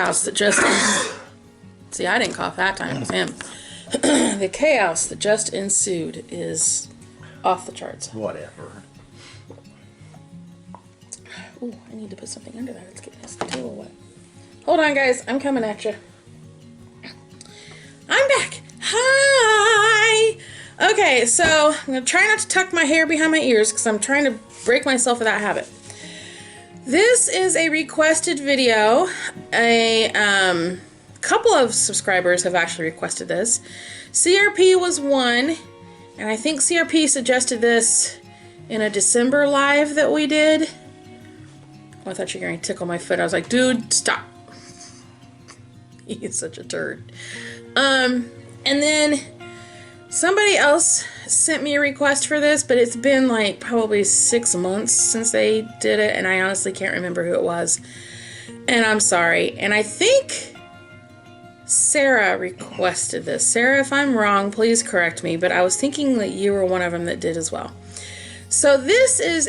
chaos that just... See, I didn't cough that time. It was him. The chaos that just ensued is off the charts. Whatever. Ooh, I need to put something under that. It's getting this table wet. Hold on, guys. I'm coming at you. I'm back. Hi. Okay, so I'm going to try not to tuck my hair behind my ears because I'm trying to break myself of that habit. This is a requested video. A couple of subscribers have actually requested this. CRP was one, and I think CRP suggested this in a December live that we did. Oh, I thought you were going to tickle my foot. I was like, dude, stop. He is such a turd. And then somebody else sent me a request for this, but it's been like probably 6 months since they did it, and I honestly can't remember who it was. And I'm sorry. And I think Sarah requested this. Sarah, if I'm wrong, please correct me, but I was thinking that you were one of them that did as well. So this is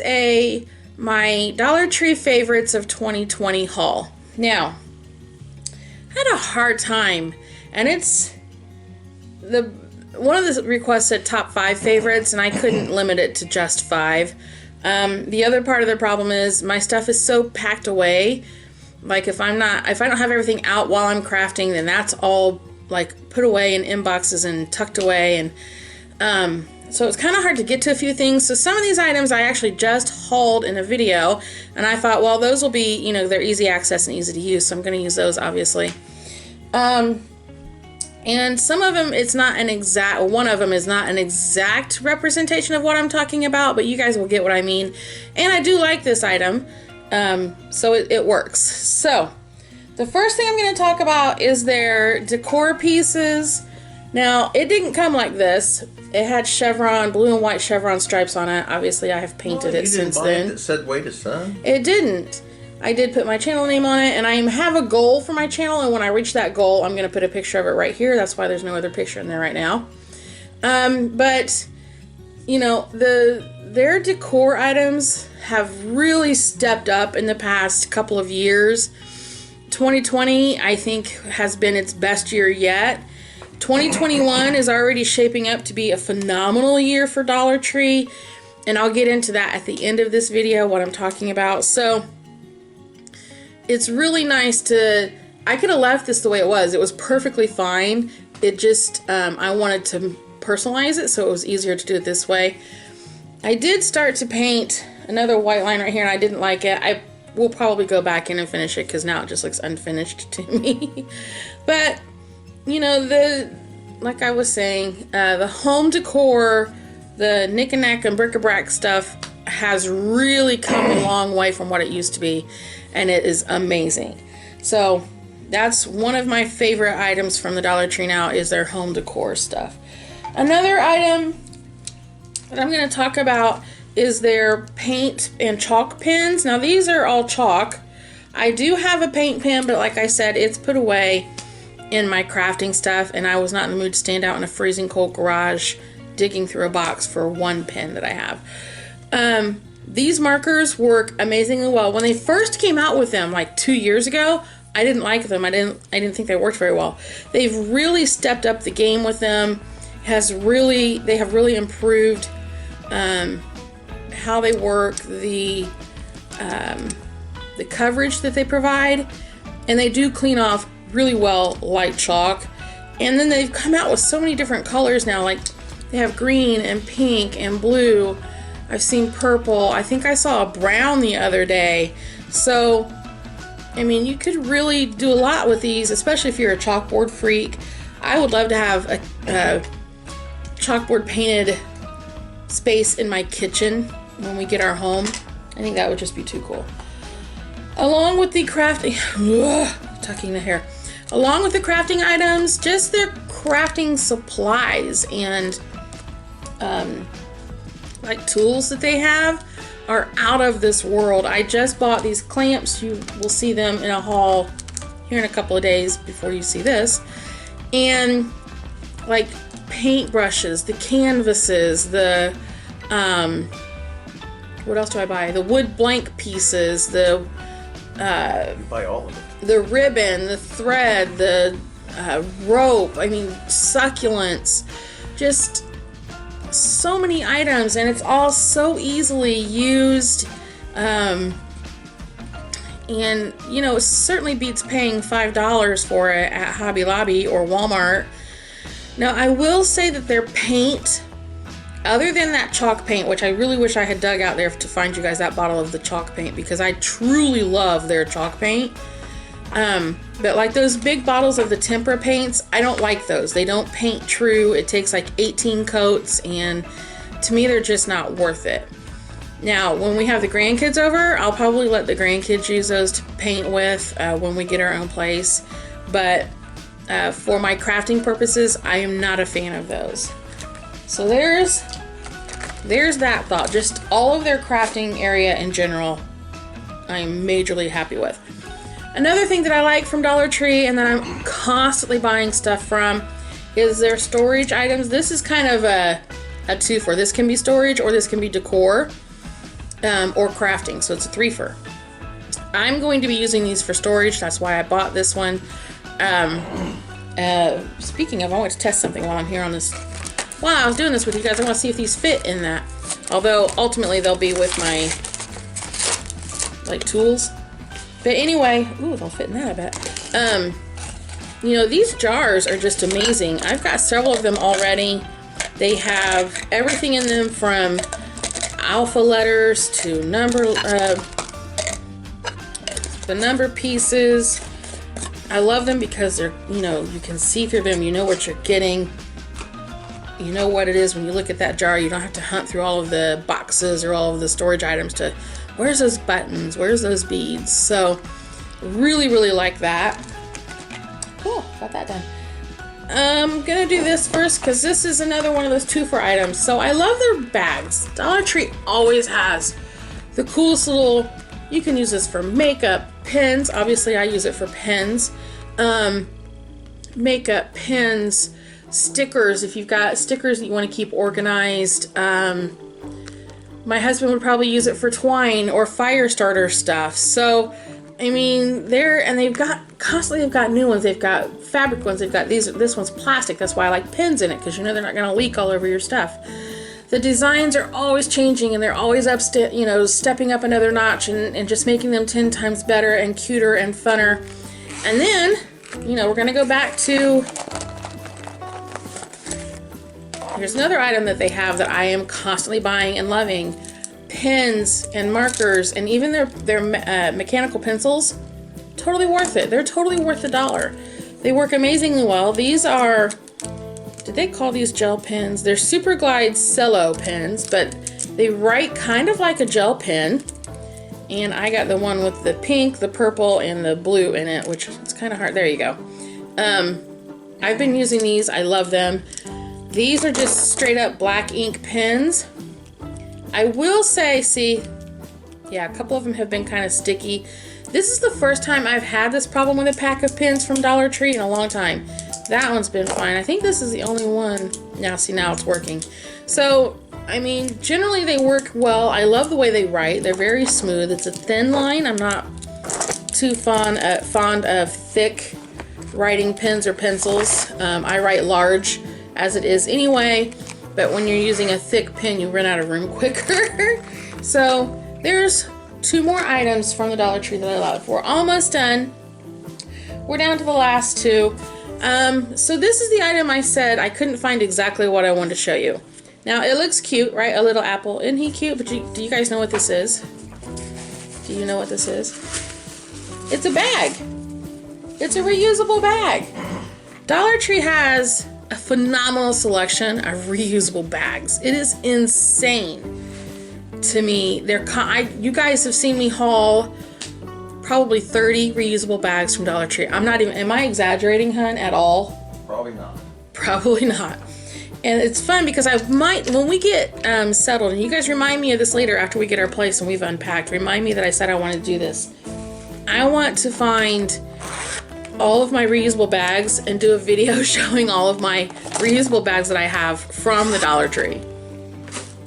my Dollar Tree favorites of 2020 haul. Now, I had a hard time, and it's one of the requests said top 5 favorites, and I couldn't limit it to just 5. The other part of the problem is my stuff is so packed away. Like if I don't have everything out while I'm crafting, then that's all like put away in inboxes and tucked away, and so it's kind of hard to get to a few things. So some of these items I actually just hauled in a video, and I thought, well, those will be, you know, they're easy access and easy to use, so I'm going to use those obviously. And some of them, it's not an exact, one of them is not an exact representation of what I'm talking about, but you guys will get what I mean. And I do like this item, so it works. So the first thing I'm going to talk about is their decor pieces. Now, it didn't come like this. It had chevron, blue and white chevron stripes on it. Obviously, I have painted it since then. It said "Way to Sun." It didn't. I did put my channel name on it, and I have a goal for my channel, and when I reach that goal, I'm going to put a picture of it right here. That's why there's no other picture in there right now. But, you know, their decor items have really stepped up in the past couple of years. 2020, I think, has been its best year yet. 2021 is already shaping up to be a phenomenal year for Dollar Tree, and I'll get into that at the end of this video, what I'm talking about. So it's really nice to, I could have left this the way it was. It was perfectly fine. It just, I wanted to personalize it, so it was easier to do it this way. I did start to paint another white line right here, and I didn't like it. I will probably go back in and finish it, because now it just looks unfinished to me. But, you know, like I was saying, the home decor, the knick-and-knack and bric-a-brac stuff has really come a long way from what it used to be, and it is amazing. So that's one of my favorite items from the Dollar Tree now, is their home decor stuff. Another item that I'm going to talk about is their paint and chalk pens. Now these are all chalk. I do have a paint pen, but like I said, it's put away in my crafting stuff, and I was not in the mood to stand out in a freezing cold garage digging through a box for one pen that I have. These markers work amazingly well. When they first came out with them like 2 years ago, I didn't like them. I didn't think they worked very well. They've really stepped up the game with them. They have really improved how they work, the coverage that they provide, and they do clean off really well like chalk. And then they've come out with so many different colors now. Like they have green and pink and blue. I've seen purple. I think I saw a brown the other day. So, I mean, you could really do a lot with these, especially if you're a chalkboard freak. I would love to have a chalkboard painted space in my kitchen when we get our home. I think that would just be too cool. Along with the crafting, tucking the hair. Along with the crafting items, just their crafting supplies and like tools that they have are out of this world. I just bought these clamps. You will see them in a haul here in a couple of days before you see this. And like paint brushes, the canvases, the what else do I buy? The wood blank pieces, the you buy all of it. the ribbon, the thread, the rope, I mean, succulents, just so many items, and it's all so easily used. And you know, it certainly beats paying $5 for it at Hobby Lobby or Walmart. Now, I will say that their paint, other than that chalk paint, which I really wish I had dug out there to find you guys that bottle of the chalk paint, because I truly love their chalk paint. But like those big bottles of the tempera paints, I don't like those. They don't paint true. It takes like 18 coats, and to me, they're just not worth it. Now, when we have the grandkids over, I'll probably let the grandkids use those to paint with when we get our own place. But for my crafting purposes, I am not a fan of those. So there's that thought. Just all of their crafting area in general, I'm majorly happy with. Another thing that I like from Dollar Tree and that I'm constantly buying stuff from is their storage items. This is kind of a twofer. This can be storage, or this can be decor, or crafting. So it's a threefer. I'm going to be using these for storage. That's why I bought this one. Speaking of, I want to test something while I'm here on this. While I was doing this with you guys, I want to see if these fit in that. Although ultimately they'll be with my like tools. But anyway, ooh, they'll fit in that, I bet. You know, these jars are just amazing. I've got several of them already. They have everything in them from alpha letters to the number pieces. I love them because they're, you know, you can see through them. You know what you're getting. You know what it is when you look at that jar. You don't have to hunt through all of the boxes or all of the storage items to, where's those buttons? Where's those beads? So really, really like that. Cool, got that done. I'm gonna do this first because this is another one of those two for items. So I love their bags. Dollar Tree always has the coolest little, you can use this for makeup, pens. Obviously I use it for pens. Makeup, pens, stickers. If you've got stickers that you want to keep organized. My husband would probably use it for twine or fire starter stuff. So, I mean, they've got new ones. They've got fabric ones. They've got this one's plastic. That's why I like pins in it, because you know they're not going to leak all over your stuff. The designs are always changing, and they're always stepping up another notch and just making them 10 times better and cuter and funner. And then, you know, we're going to go back to, here's another item that they have that I am constantly buying and loving. Pens and markers, and even their mechanical pencils. Totally worth it. They're totally worth $1. They work amazingly well. These are, did they call these gel pens? They're Super Glide Cello pens, but they write kind of like a gel pen. And I got the one with the pink, the purple, and the blue in it, which it's kind of hard. There you go. I've been using these. I love them. These are just straight up black ink pens. I will say, see, yeah, a couple of them have been kind of sticky. This is the first time I've had this problem with a pack of pens from Dollar Tree in a long time. That one's been fine. I think this is the only one. Now, see, now it's working. So, I mean, generally they work well. I love the way they write. They're very smooth. It's a thin line. I'm not too fond of thick writing pens or pencils. I write large as it is anyway, but when you're using a thick pen, you run out of room quicker. So there's two more items from the Dollar Tree that I love. We're almost done. We're down to the last two. So this is the item I said I couldn't find exactly what I wanted to show you. Now it looks cute, right? A little apple. Isn't he cute? But do you guys know what this is? Do you know what this is? It's a bag. It's a reusable bag. Dollar Tree has a phenomenal selection of reusable bags. It is insane to me. You guys have seen me haul probably 30 reusable bags from Dollar Tree. I'm not even, am I exaggerating, hun, at all? Probably not. Probably not. And it's fun because I might, when we get settled, and you guys remind me of this later after we get our place and we've unpacked, remind me that I said I wanted to do this. I want to find all of my reusable bags and do a video showing all of my reusable bags that I have from the Dollar Tree.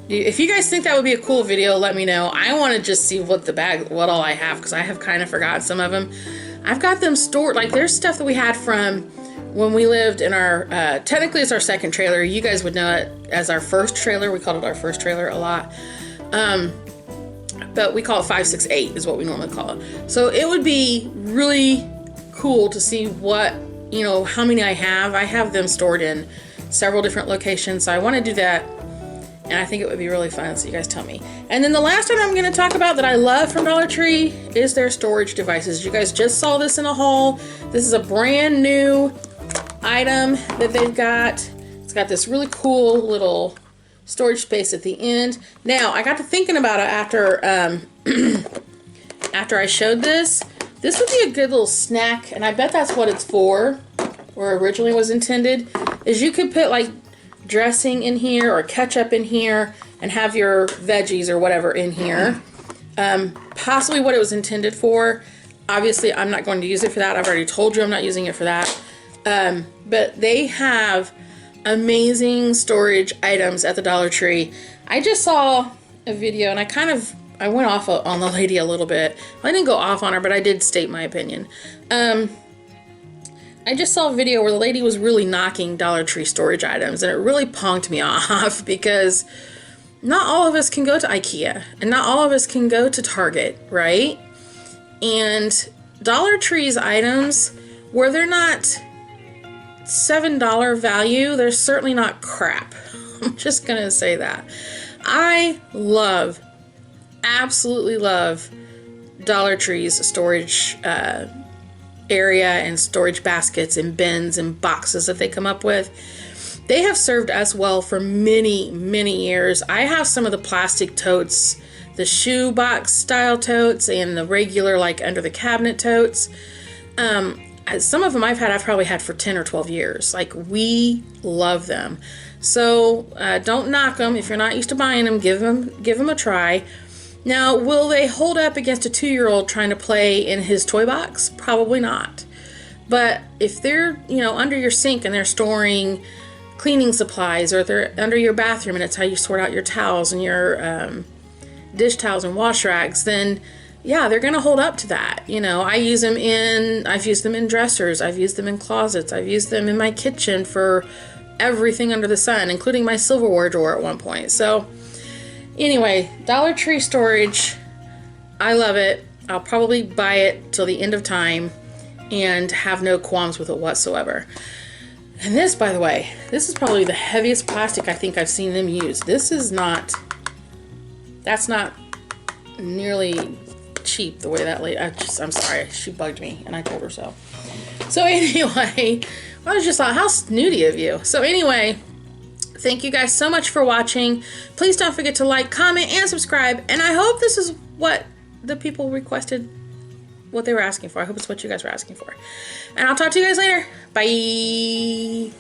If you guys think that would be a cool video, let me know. I want to just see what all I have, because I have kind of forgotten some of them. I've got them stored. Like, there's stuff that we had from when we lived in our, technically it's our second trailer. You guys would know it as our first trailer. We called it our first trailer a lot. But we call it 568 is what we normally call it. So it would be really cool to see what, you know, how many I have. I have them stored in several different locations. So I want to do that. And I think it would be really fun, so you guys tell me. And then the last one I'm going to talk about that I love from Dollar Tree is their storage devices. You guys just saw this in a haul. This is a brand new item that they've got. It's got this really cool little storage space at the end. Now, I got to thinking about it after after I showed this. This would be a good little snack, and I bet that's what it's for, or originally was intended, is you could put like dressing in here or ketchup in here and have your veggies or whatever in here. Possibly what it was intended for. Obviously, I'm not going to use it for that. I've already told you I'm not using it for that. But they have amazing storage items at the Dollar Tree. I just saw a video and I went off on the lady a little bit. I didn't go off on her, but I did state my opinion. I just saw a video where the lady was really knocking Dollar Tree storage items, and it really punked me off because not all of us can go to IKEA and not all of us can go to Target, right? And Dollar Tree's items, where they're not $7 value, they're certainly not crap. I'm just gonna say that. I absolutely love Dollar Tree's storage area and storage baskets and bins and boxes that they come up with. They have served us well for many, many years. I have some of the plastic totes, the shoe box style totes, and the regular like under the cabinet totes. Some of them I've probably had for 10 or 12 years. Like, we love them. So don't knock them. If you're not used to buying them, give them a try. Now, will they hold up against a 2-year-old trying to play in his toy box? Probably not. But if they're, you know, under your sink and they're storing cleaning supplies, or if they're under your bathroom and it's how you sort out your towels and your dish towels and wash rags, then yeah, they're going to hold up to that. You know, I've used them in dressers. I've used them in closets. I've used them in my kitchen for everything under the sun, including my silverware drawer at one point. So anyway, Dollar Tree storage, I love it. I'll probably buy it till the end of time and have no qualms with it whatsoever. And this, by the way, this is probably the heaviest plastic I think I've seen them use. That's not nearly cheap the way that lady, I'm sorry, she bugged me and I told her so. So anyway, I was just like, how snooty of you. So anyway, thank you guys so much for watching. Please don't forget to like, comment, and subscribe. And I hope this is what the people requested, what they were asking for. I hope it's what you guys were asking for. And I'll talk to you guys later. Bye.